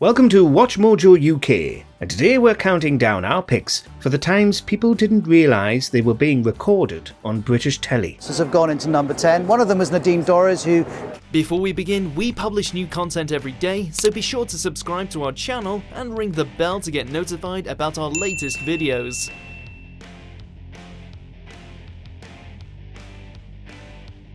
Welcome to WatchMojoUK, and today we're counting down our picks for the times people didn't realise they were being recorded on British telly. Have gone into number 10. One of them was Nadine Dorries, who... Before we begin, we publish new content every day, so be sure to subscribe to our channel and ring the bell to get notified about our latest videos.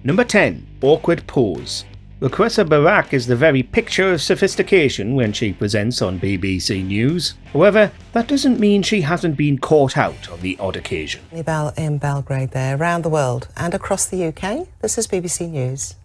Number 10. Awkward Pose. Lucrezia Barak is the very picture of sophistication when she presents on BBC News. However, that doesn't mean she hasn't been caught out on the odd occasion. In Belgrade there, around the world and across the UK. This is BBC News.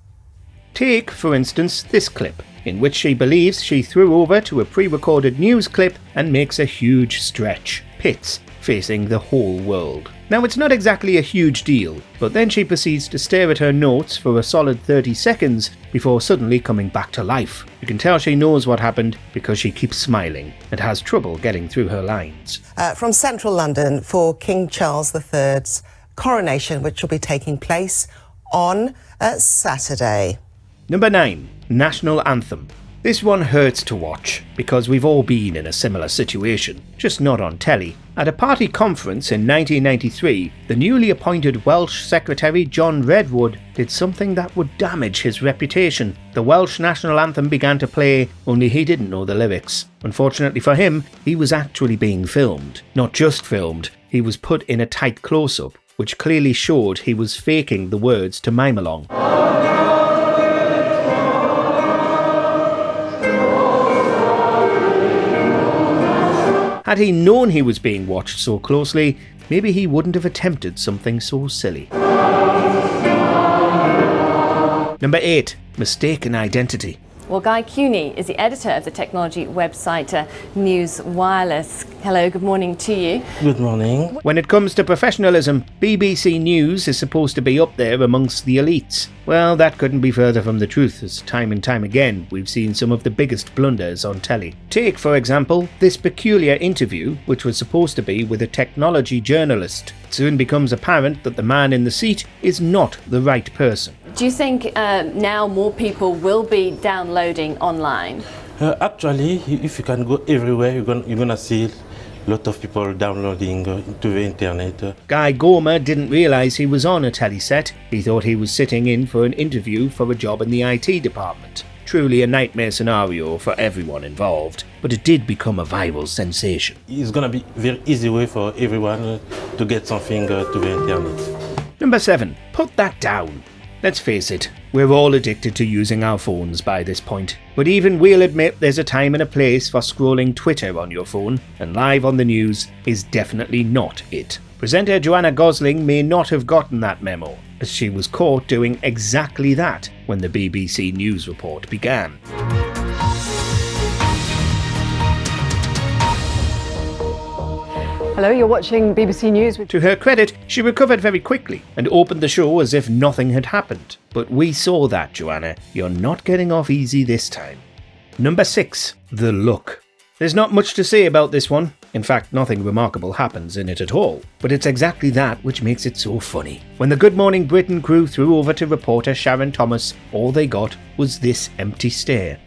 Take, for instance, this clip, in which she believes she threw over to a pre-recorded news clip and makes a huge stretch, pits facing the whole world. Now, it's not exactly a huge deal, but then she proceeds to stare at her notes for a solid 30 seconds before suddenly coming back to life. You can tell she knows what happened because she keeps smiling and has trouble getting through her lines. From central London for King Charles III's coronation, which will be taking place on Saturday. Number 9. National Anthem. This one hurts to watch, because we've all been in a similar situation, just not on telly. At a party conference in 1993, the newly appointed Welsh Secretary John Redwood did something that would damage his reputation. The Welsh National Anthem began to play, only he didn't know the lyrics. Unfortunately for him, he was actually being filmed. Not just filmed, he was put in a tight close-up, which clearly showed he was faking the words to mime along. Had he known he was being watched so closely, maybe he wouldn't have attempted something so silly. Number 8. Mistaken identity. Well, Guy Cuny is the editor of the technology website News Wireless. Hello, good morning to you. Good morning. When it comes to professionalism, BBC News is supposed to be up there amongst the elites. Well, that couldn't be further from the truth, as time and time again we've seen some of the biggest blunders on telly. Take, for example, this peculiar interview, which was supposed to be with a technology journalist. It soon becomes apparent that the man in the seat is not the right person. Do you think now more people will be downloading online? Actually, if you can go everywhere, you're gonna see a lot of people downloading to the internet. Guy Gomer didn't realise he was on a telly set. He thought he was sitting in for an interview for a job in the IT department. Truly a nightmare scenario for everyone involved, but it did become a viral sensation. It's gonna be a very easy way for everyone to get something to the internet. Number 7. Put that down. Let's face it, we're all addicted to using our phones by this point. But even we'll admit there's a time and a place for scrolling Twitter on your phone, and live on the news is definitely not it. Presenter Joanna Gosling may not have gotten that memo, as she was caught doing exactly that when the BBC News report began. Hello, you're watching BBC News. To her credit, she recovered very quickly and opened the show as if nothing had happened. But we saw that, Joanna. You're not getting off easy this time. Number 6. The Look. There's not much to say about this one. In fact, nothing remarkable happens in it at all. But it's exactly that which makes it so funny. When the Good Morning Britain crew threw over to reporter Sharon Thomas, all they got was this empty stare.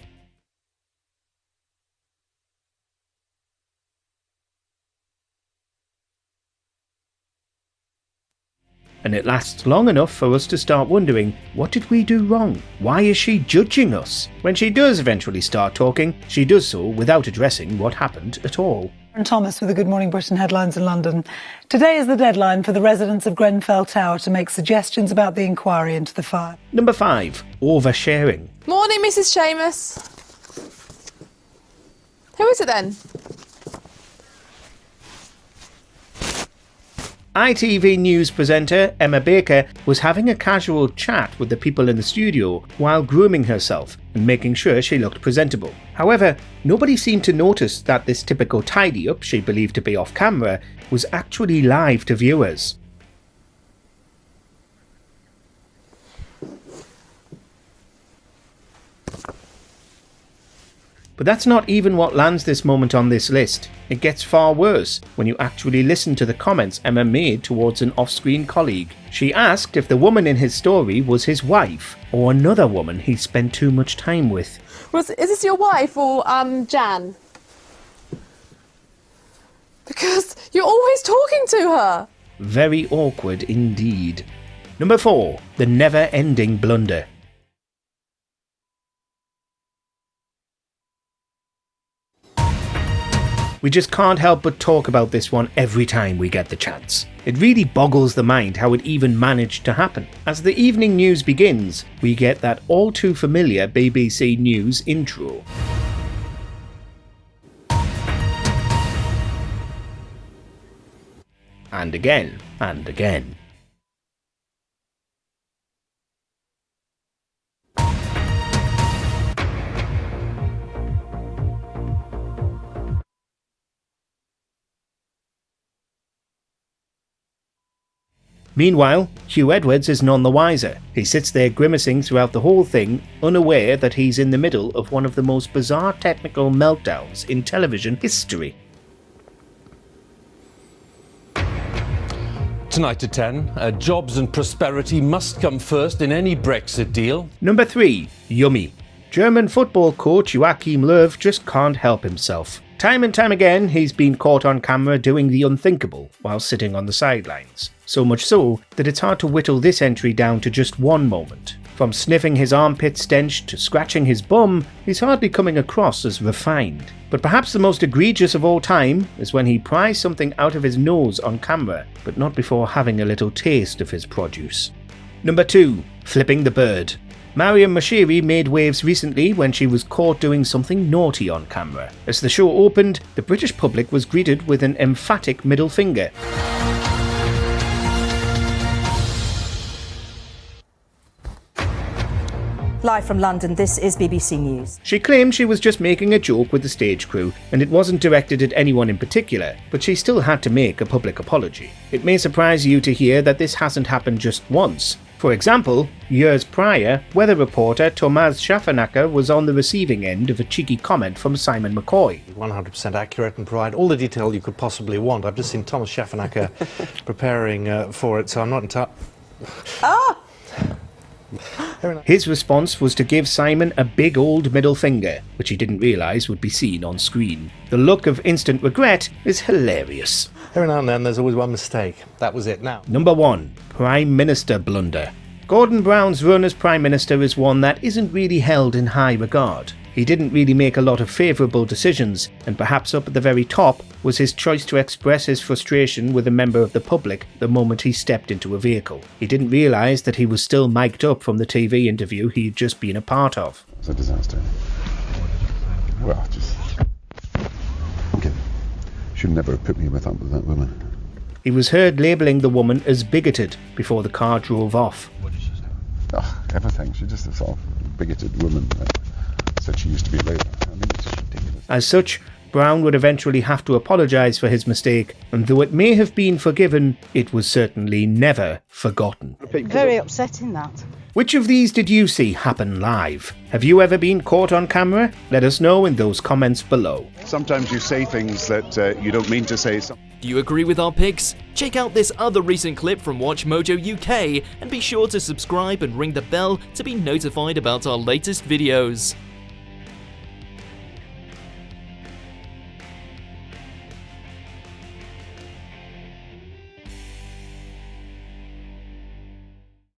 And it lasts long enough for us to start wondering, what did we do wrong? Why is she judging us? When she does eventually start talking, she does so without addressing what happened at all. Thomas with the Good Morning Britain headlines in London. Today is the deadline for the residents of Grenfell Tower to make suggestions about the inquiry into the fire. Number 5. Oversharing. Morning, Mrs. Seamus. Who is it then? ITV News presenter Emma Baker was having a casual chat with the people in the studio while grooming herself and making sure she looked presentable. However, nobody seemed to notice that this typical tidy-up she believed to be off camera was actually live to viewers. But that's not even what lands this moment on this list. It gets far worse when you actually listen to the comments Emma made towards an off-screen colleague. She asked if the woman in his story was his wife or another woman he spent too much time with. Is this your wife or Jan? Because you're always talking to her. Very awkward indeed. Number 4. The NeverEnding Blunder. We just can't help but talk about this one every time we get the chance. It really boggles the mind how it even managed to happen. As the evening news begins, we get that all too familiar BBC News intro. And again, and again. Meanwhile, Hugh Edwards is none the wiser. He sits there grimacing throughout the whole thing, unaware that he's in the middle of one of the most bizarre technical meltdowns in television history. Tonight at 10, jobs and prosperity must come first in any Brexit deal. Number 3. Yummy. German football coach Joachim Löw just can't help himself. Time and time again, he's been caught on camera doing the unthinkable while sitting on the sidelines. So much so that it's hard to whittle this entry down to just one moment. From sniffing his armpit stench to scratching his bum, he's hardly coming across as refined. But perhaps the most egregious of all time is when he pries something out of his nose on camera, but not before having a little taste of his produce. Number 2. Flipping the bird. Mariam Mashiri made waves recently when she was caught doing something naughty on camera. As the show opened, the British public was greeted with an emphatic middle finger. Live from London, this is BBC News. She claimed she was just making a joke with the stage crew, and it wasn't directed at anyone in particular, but she still had to make a public apology. It may surprise you to hear that this hasn't happened just once. For example, years prior, weather reporter Tomasz Szafanaka was on the receiving end of a cheeky comment from Simon McCoy. 100% accurate and provide all the detail you could possibly want. I've just seen Thomas Szafanaka preparing for it, so I'm not entirely... His response was to give Simon a big old middle finger, which he didn't realise would be seen on screen. The look of instant regret is hilarious. Every now and then there's always one mistake. That was it now. Number 1. Prime Minister Blunder. Gordon Brown's run as Prime Minister is one that isn't really held in high regard. He didn't really make a lot of favourable decisions, and perhaps up at the very top was his choice to express his frustration with a member of the public the moment he stepped into a vehicle. He didn't realise that he was still mic'd up from the TV interview he'd just been a part of. It's a disaster. Well, just... Okay. Should never have put me with that woman. He was heard labelling the woman as bigoted before the car drove off. What did she say? Oh, everything. She's just a sort of bigoted woman. Said she used to be a Labour. I mean, it's just ridiculous. As such, Brown would eventually have to apologise for his mistake, and though it may have been forgiven, it was certainly never forgotten. Very upsetting, that. Which of these did you see happen live? Have you ever been caught on camera? Let us know in those comments below. Sometimes you say things that you don't mean to say. Do you agree with our picks? Check out this other recent clip from WatchMojoUK and be sure to subscribe and ring the bell to be notified about our latest videos.